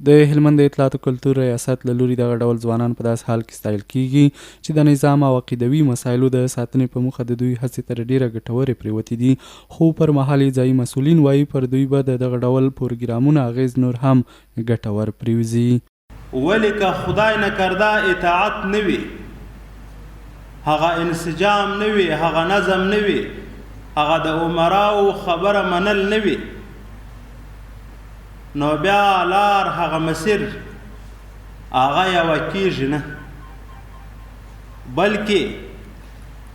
د هلمند د اطلاعات او کلتور ریاست له لوري دغه ډول ځوانان په داسې حال کې ستایل کیږي چې د نظام او عقیدوي مسایلو د ساتنې په موخه د دوی هڅې تر ډیره ګټورې پرېوتې دي، خو پر مهال یې ځایي مسؤلین وایي پر دوی به د دغه ډول پروګرامونو اغیز نور هم ګټور پرېوځي. ولې که خدای نکرده اطاعت نه وي، هغه انسجام نه وي، هغه نظم نه وي، هغه د عمراو خبره منل نه وي، نو بیا لار هغه مسیر هغه یوه کیږي نه، بلکې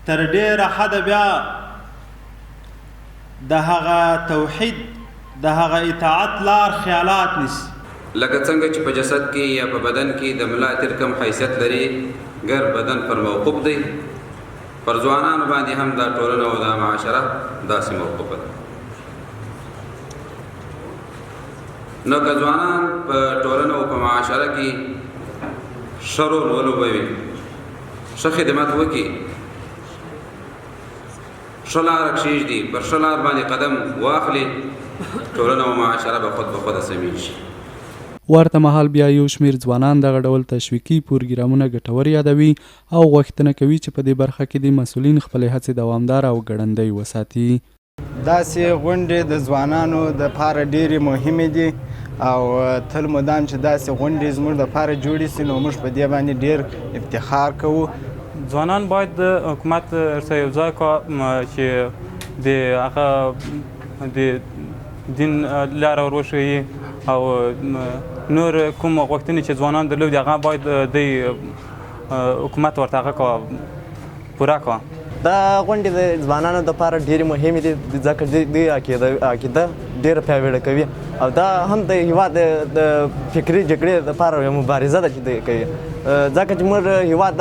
تر ډیره حده بیا د هغه توحید د هغه اطاعت لار خیالات نیسي. لکه څنګه چې په جسد کې یا په بدن کې د ملا تیر کم حیثیت لري، ګر بدن پر موقوف دی، پر ځوانانو باندې هم دا ټولنه او دا معاشره داسې موقوفه ده. نو که ځوانان په ټولنه او په معاشره کې ښه رول ولوبوي، ښه خدمت وکړي، ښه لاره کښېږدي، پر ښه لار باندې قدم واخلي، ټولنه او معاشره به خود به خوده سمیږي. ورته مهال بیا یو شمېر ځوانان دغه ډول تشویقي پروګرامونه ګټور یادوي او غوښتنه کوي چې په دې برخه کې د مسؤلین خپلې هڅې دوامداره او ګړندۍ وساتي. داسې غونډې د ځوانانو دپاره ډېرې مهمې دي او تل مدام چې داسې غونډې زموږ دپاره جوړې سي نو موږ په دې باندې ډېر افتخار کوو. ځوانان باید د حکومت سره یو ځای کړه چې د هغه د دین لاره ور وښیي او نور کوم غوښتنې چې ځوانان درلودې هغه باید د حکومت ورته هغه پوره کړه. دا غونډې د ځوانانو دپاره ډېرې مهمې دي ځکه دوی عقیده ډېره پیاوړې کوي او دا هم د هېواد د فکري جګړې دپاره یوه مبارزه ده چې دوی کوي، ځکه چې موږ هېواد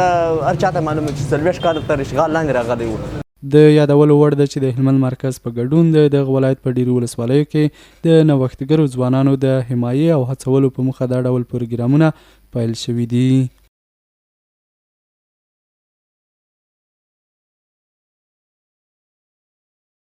هر چاته معلومه چې 40 کاله تر اشغال لاندې راغلی و. د یادولو وړ ده چې د هلمند مرکز په ګډون د دغه ولایت په ډیرو ولسوالیو کې د نوښتګرو ځوانانو د حمایې او هڅولو په موخه دا ډول پروګرامونه پیل شوي دي.